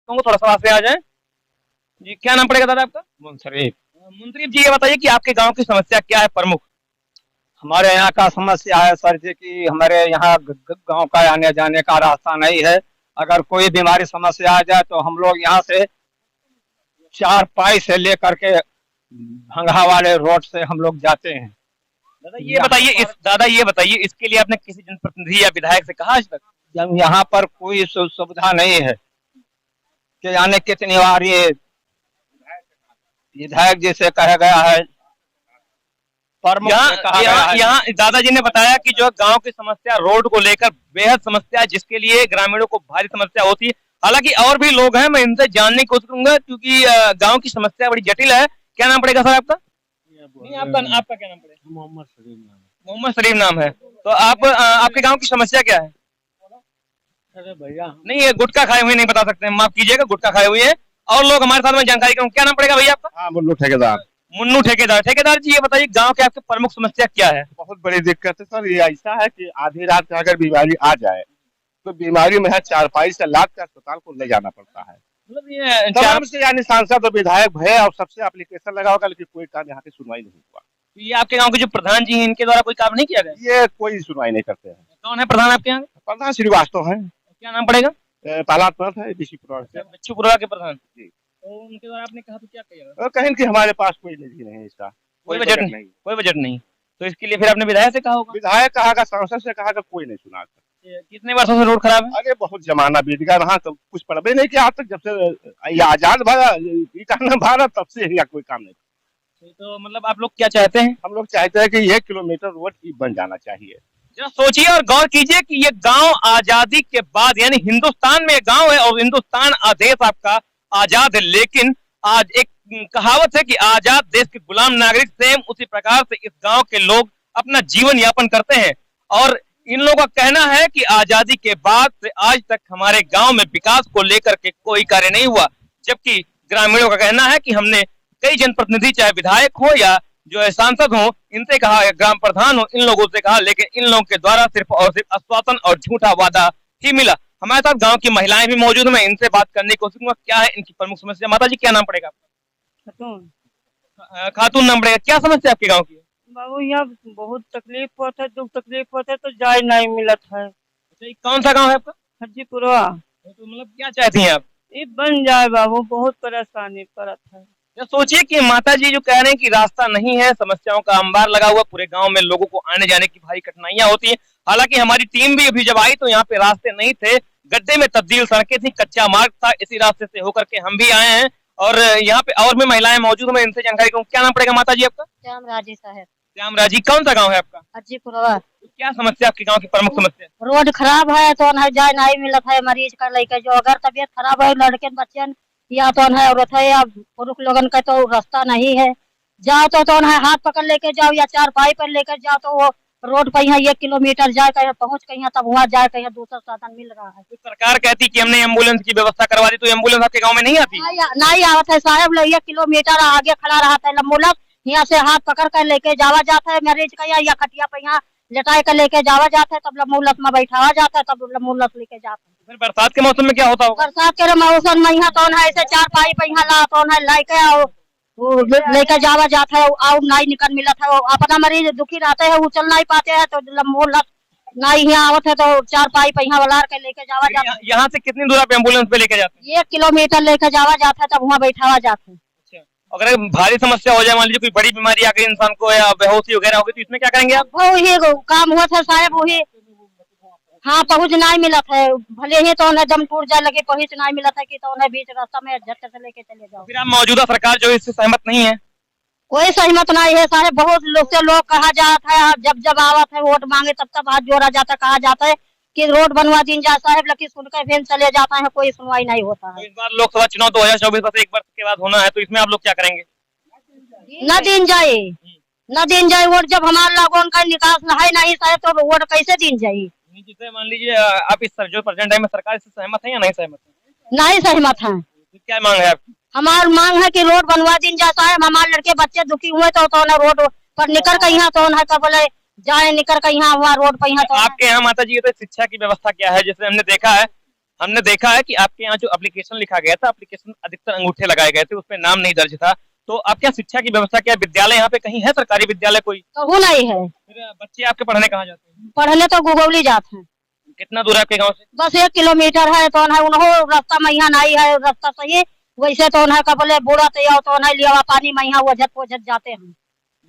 दोस्तों को, थोड़ा सा आगे आ जाए जी। क्या नाम पड़ेगा दादा आपका? मुंसरीफ। मुंसरीफ जी, ये बताइए कि आपके गांव की समस्या क्या है प्रमुख? हमारे यहाँ का समस्या है सर जी कि हमारे यहाँ गांव का आने जाने का रास्ता नहीं है। अगर कोई बीमारी समस्या आ जाए तो हम लोग यहाँ से चार पाई से लेकर के भंगा वाले रोड से हम लोग जाते हैं। दादा ये बताइए इसके लिए आपने किसी जनप्रतिनिधि या विधायक से कहा आज तक? जब यहाँ पर कोई सुविधा नहीं है कि आने कितनी बार ये विधायक जी से कहा गया है, प्रमुख से कहा गया है। यहाँ दादाजी ने बताया कि जो गांव की समस्या रोड को लेकर बेहद समस्या है, जिसके लिए ग्रामीणों को भारी समस्या होती है। हालांकि और भी लोग हैं, मैं इनसे जानने की कोशिश करूंगा क्योंकि गांव की समस्या बड़ी जटिल है। क्या नाम पड़ेगा सर आपका? नहीं, आपका क्या नाम पड़ेगा? मोहम्मद शरीफ नाम है। मोहम्मद शरीफ नाम है। तो आप आपके गांव की समस्या क्या है? अरे भैया नहीं, ये गुटखा खाए हुए नहीं बता सकते हैं, माफ कीजिएगा, गुटखा खाए हुए हैं। और लोग हमारे साथ में जानकारी करूँ। क्या नाम पड़ेगा भैया आपका? हाँ, मुन्नू ठेकेदार। मुन्नू ठेकेदार। ठेकेदार जी, ये बताइए गांव के आपके प्रमुख समस्या क्या है? बहुत बड़ी दिक्कत है सर। ये ऐसा है कि आधी रात में अगर बीमारी आ जाए तो बीमारी में है चारपाई से लाद कर अस्पताल को ले जाना पड़ता है। मतलब ये तमाम से यानी सांसद और विधायक भय और सबसे एप्लीकेशन लगा होगा, लेकिन कोई काम यहाँ की सुनवाई नहीं हुआ। ये आपके गांव के जो प्रधान जी हैं, इनके द्वारा कोई काम नहीं किया गया? ये कोई सुनवाई नहीं करते हैं। कौन है प्रधान आपके यहाँ? प्रधान श्रीवास्तव है। क्या नाम पड़ेगा? तालाब पर है बीसीपुरा से। बच्चूपुरा के प्रधान जी। तो उनके द्वारा आपने कहा तो क्या कहिएगा? और कहें कि हमारे पास कोई निधि नहीं है, इसका कोई बजट नहीं, कोई बजट नहीं। तो इसके लिए फिर आपने विधायक से कहा होगा? विधायक कहा, सांसद से कहा, कोई नहीं सुना। कितने वर्षों से रोड खराब है? अरे बहुत जमाना बीत गया, वहाँ तो कुछ पड़े नहीं किया आज तक। जब से ये आजाद भारत तब से या कोई काम नहीं। तो मतलब आप लोग क्या चाहते हैं? हम लोग चाहते हैं कि 1 किलोमीटर रोड की बन जाना चाहिए। जरा सोचिए और गौर कीजिए कि ये गांव आजादी के बाद, यानी हिंदुस्तान में गांव है और हिंदुस्तान देश आपका आजाद है, लेकिन आज एक कहावत है कि आजाद देश के गुलाम नागरिक, सेम उसी प्रकार से इस गांव के लोग अपना जीवन यापन करते हैं। और इन लोगों का कहना है कि आजादी के बाद से आज तक हमारे गांव में विकास को लेकर के कोई कार्य नहीं हुआ, जबकि ग्रामीणों का कहना है कि हमने कई जनप्रतिनिधि, चाहे विधायक हो या जो है सांसद हो, इनसे कहा, ग्राम प्रधान हो, इन लोगों से कहा, लेकिन इन लोगों के द्वारा सिर्फ और सिर्फ आश्वासन और झूठा वादा ही मिला। हमारे साथ गांव की महिलाएं भी मौजूद हैं, मैं इनसे बात करने की कोशिश करूंगा क्या है इनकी प्रमुख समस्या। माता जी, क्या नाम पड़ेगा आपका? खातून नाम पड़ेगा। क्या समस्या आपके गाँव की है? बाबू यहाँ बहुत तकलीफ होता है, दुख तकलीफ होता है तो जाए नहीं मिलत है। कौन सा गाँव है आपका? हाजीपुरवा। तो मतलब क्या चाहती हैं आप? ये बन जाए बाबू, बहुत परेशानी पड़त है। सोचिए कि माता जी जो कह रहे हैं कि रास्ता नहीं है, समस्याओं का अंबार लगा हुआ, पूरे गांव में लोगों को आने जाने की भारी कठिनाइयां होती हैं। हालांकि हमारी टीम भी अभी जब आई तो यहाँ पे रास्ते नहीं थे, गड्ढे में तब्दील सड़कें थी, कच्चा मार्ग था, इसी रास्ते से होकर के हम भी आए हैं। और यहाँ पे और भी महिलाएं मौजूद, मैं इनसे जानकारी कहूँ। क्या नाम पड़ेगा माता जी आपका? श्यामराजी साहब। श्यामराजी। कौन सा गाँव है आपका? हाजीपुरवा। क्या समस्या आपके गाँव की प्रमुख समस्या? रोड खराब है तो जाए नहीं मिलत है मरीज का लेकर, जो अगर तबियत खराब है लड़के बच्चन या तो है औरत है या पुरुष लोगन का तो रास्ता नहीं है। जाओ तो है हाथ पकड़ लेके जाओ या चार पाई पर लेकर जाओ तो वो रोड पर यहाँ 1 किलोमीटर जाए कहीं पहुँच कहीं तब वहाँ जाए कहीं दूसरा साधन मिल रहा है। तो सरकार कहती कि हमने एम्बुलेंस की व्यवस्था करवा दी, तो एम्बुलेंस आपके गाँव में नहीं आती? नहीं आवत है साहब, 1 किलोमीटर आगे खड़ा रहा था एम्बुलेंस, यहाँ से हाथ पकड़ कर लेके जावा जाता है मरीज का, या खटिया पे यहाँ लेटाए कर लेके जावा जाता है, तब एम्बुलेंस में बैठावा जाता है, तब एम्बुलेंस लेके जाता है। फिर बरसात के मौसम में क्या होता होगा? बरसात के मौसम में यहाँ तो ऐसे चार पाई पे यहाँ ला तो लेके लेकर जावा जाता है और नहीं निकल मिलत है। अपना मरीज दुखी रहते हैं, वो चल नहीं पाते हैं तो एम्बुलेंस नहीं यहाँ आवत है तो चार पाई पे यहाँ वलार के लेके जावा जाता है। यहाँ से कितनी दूर आप एम्बुलेंस पे लेके जाते हैं? 1 किलोमीटर लेकर जावा जाता है, तब वहाँ बैठावा जाता है। अगर भारी समस्या हो जाए, मान लीजिए कोई बड़ी बीमारी आ गई इंसान को या बेहोशी वगैरह हो गई, तो इसमें क्या करेंगे आप? वही काम हुआ था साहब, वही हाँ पहुँच नहीं मिलत है, भले ही तो दम टूट जाए लगे पहुँच नहीं मिलत है कि तो बीच रास्ता में झटके से लेके चले जाओ। फिर आप मौजूदा सरकार जो इससे सहमत नहीं है? कोई सहमत नहीं है साहब, बहुत लोग से लोग कहा जाता है, जब जब आवत है वोट मांगे तब हाथ जोड़ा जाता है, कहा जाता है कि रोड बनवा दी जाए साहब, लेकिन सुनकर फिर चले जाता है, कोई सुनवाई नहीं होता है। तो इस बार लोकसभा चुनाव 2024 बस 1 वर्ष के बाद होना है, तो इसमें आप लोग क्या करेंगे? न दिन जाए वोट, जब हमारे लोगों का निकास है नहीं साहब तो वोट कैसे दिन जाये? जिसे मान लीजिए आप इस जो प्रेजेंट टाइम में सरकार से सहमत है या नहीं सहमत है? नहीं सहमत है। क्या मांग है आपकी? हमारी मांग है कि रोड बनवा दी जाए साहब, हमारे लड़के बच्चे दुखी हुए तो रोड पर निकल कर यहाँ तो बोले जाए निकल कर यहाँ हुआ रोड पर यहाँ। तो आपके यहाँ माता जी ये तो शिक्षा की व्यवस्था क्या है? जैसे हमने देखा है हमने देखा है कि आपके यहाँ जो एप्लीकेशन लिखा गया था, एप्लीकेशन अधिकतर अंगूठे लगाए गए थे, उसमें नाम नहीं दर्ज था। तो आपके यहाँ शिक्षा की व्यवस्था क्या है? विद्यालय यहाँ पे कहीं है, सरकारी विद्यालय कोई? कहूँ नहीं है। फिर बच्चे आपके पढ़ने कहाँ जाते हैं? पढ़ले तो गुगौली जाते हैं। कितना दूर है आपके गाँव से? बस 1 किलोमीटर है तो है उन्हों रास्ता में यहाँ नहीं है, रास्ता सही वैसे तो उन्हें का बोले बूढ़ा तो तो नहीं लिया पानी में यहाँ वजत वजत जाते हैं।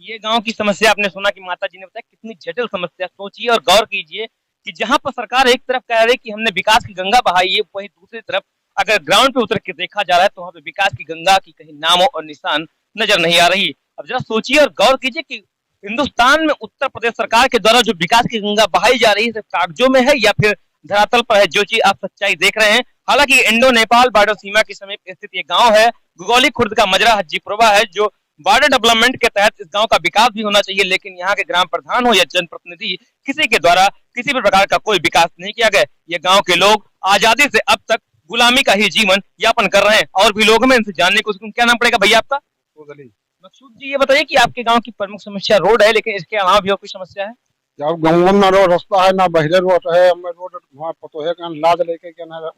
ये गांव की समस्या आपने सुना कि माता जी ने बताया, कितनी जटिल समस्या। सोचिए और गौर कीजिए कि जहां पर सरकार एक तरफ कह रही है कि हमने विकास की गंगा बहाई है, वहीं दूसरी तरफ अगर ग्राउंड पे उतर के देखा जा रहा है तो वहां पे विकास की गंगा की कहीं नामो और निशान नजर नहीं आ रही। अब जरा सोचिए और गौर कीजिए कि हिंदुस्तान में उत्तर प्रदेश सरकार के द्वारा जो विकास की गंगा बहाई जा रही है, सिर्फ कागजों में है या फिर धरातल पर है, जो चीज आप सच्चाई देख रहे हैं। हालांकि इंडो नेपाल बॉर्डर सीमा के समीप स्थित ये गांव है, गुगौली खुर्द का मजरा हज्जीपुरवा है, जो बॉर्डर डेवलपमेंट के तहत इस गांव का विकास भी होना चाहिए, लेकिन यहाँ के ग्राम प्रधान हो या जनप्रतिनिधि, किसी के द्वारा किसी भी प्रकार का कोई विकास नहीं किया गया। ये गांव के लोग आजादी से अब तक गुलामी का ही जीवन यापन कर रहे हैं। और भी लोग में इनसे जानने को, क्या नाम पड़ेगा भैया आपका? मकसूद जी, ये बताइए कि आपके गांव की प्रमुख समस्या रोड है, लेकिन इसके अलावा भी और कोई समस्या है? जब गाँव में रो रास्ता है ना, बहरे रोड है, हमें रोड वहाँ पतोहे का लाद लेके के ना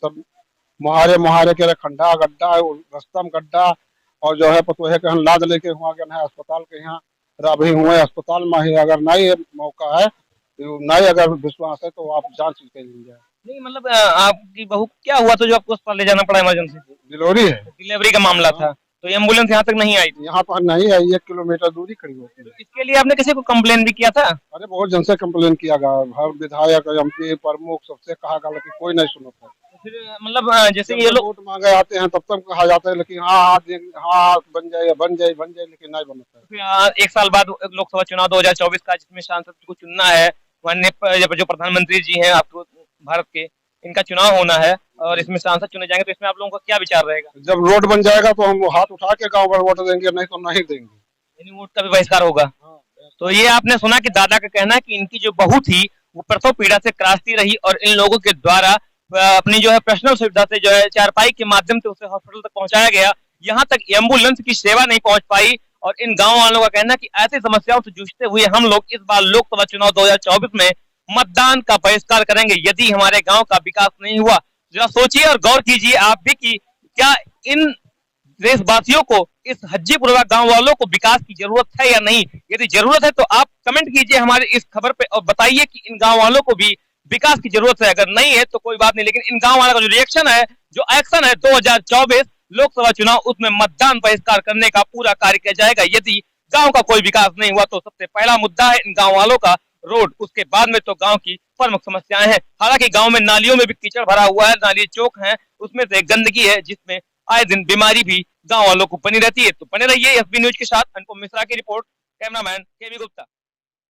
सब मुहारे के खड्डा गड्ढा है, रास्ता में गड्ढा, और जो है पतोहे के लाद लेके वहाँ के ना अस्पताल के यहाँ राभी हुए अस्पताल में ही। अगर नहीं मौका है, नहीं अगर विश्वास है तो आप जांच के लीजिए। नहीं मतलब आपकी बहू क्या हुआ तो जो आपको अस्पताल ले जाना पड़ा इमरजेंसी? डिलीवरी है, डिलीवरी का मामला था, तो एम्बुलेंस यहाँ तक नहीं आई थी? यहाँ पर नहीं है, 1 किलोमीटर दूरी खड़ी होती है। इसके लिए आपने किसी को कंप्लेन भी किया था? अरे बहुत जन से कंप्लेन किया गया, हर विधायक MP प्रमुख सबसे कहा गया, लेकिन कोई नहीं सुनता। फिर मतलब जैसे ये लोग वोट मांगे आते हैं तब तक कहा जाता है, लेकिन हाँ बन जाए लेकिन नहीं बनता है। फिर 1 साल बाद लोकसभा चुनाव 2024 का, जिसमें सांसद को चुनना है, जो प्रधानमंत्री जी हैं आपको भारत के, इनका चुनाव होना है और इसमें सांसद चुने जाएंगे, तो इसमें आप लोगों का क्या विचार रहेगा? जब रोड बन जाएगा तो हम हाथ उठा के गाँव भर वोट देंगे, नहीं तो नहीं देंगे। यानी वोट का भी बहिष्कार होगा। तो ये आपने सुना कि दादा का कहना है कि इनकी जो बहू थी वो प्रसव पीड़ा से त्रासती रही और इन लोगों के द्वारा अपनी जो है पर्सनल सुविधा से जो है चारपाई के माध्यम से उसे हॉस्पिटल तक पहुंचाया गया, यहाँ तक एम्बुलेंस की सेवा नहीं पहुंच पाई। और इन गांव वालों का कहना है कि ऐसी समस्याओं से जूझते हुए हम लोग इस बार लोकसभा चुनाव 2024 में मतदान का बहिष्कार करेंगे यदि हमारे गांव का विकास नहीं हुआ। जरा सोचिए और गौर कीजिए आप भी कि क्या इन देशवासियों को, इस हज्जीपुरवा गांव वालों को विकास की जरूरत है या नहीं? यदि जरूरत है तो आप कमेंट कीजिए हमारे इस खबर पे और बताइए कि इन गांव वालों को भी विकास की जरूरत है। अगर नहीं है तो कोई बात नहीं, लेकिन इन गांव वालों का जो रिएक्शन है, जो एक्शन है 2024 लोकसभा चुनाव, उसमें मतदान बहिष्कार करने का पूरा कार्य किया जाएगा यदि गांव का कोई विकास नहीं हुआ। तो सबसे पहला मुद्दा है इन गांव वालों का रोड, उसके बाद में तो गांव की प्रमुख समस्याएं हैं। हालांकि गांव में नालियों में भी कीचड़ भरा हुआ है, नाली चौक है, उसमें से गंदगी है, जिसमें आए दिन बीमारी भी गांव वालों को बनी रहती है। तो बने रहिए SB न्यूज के साथ। अनुपम मिश्रा की रिपोर्ट, कैमरामैन KV गुप्ता।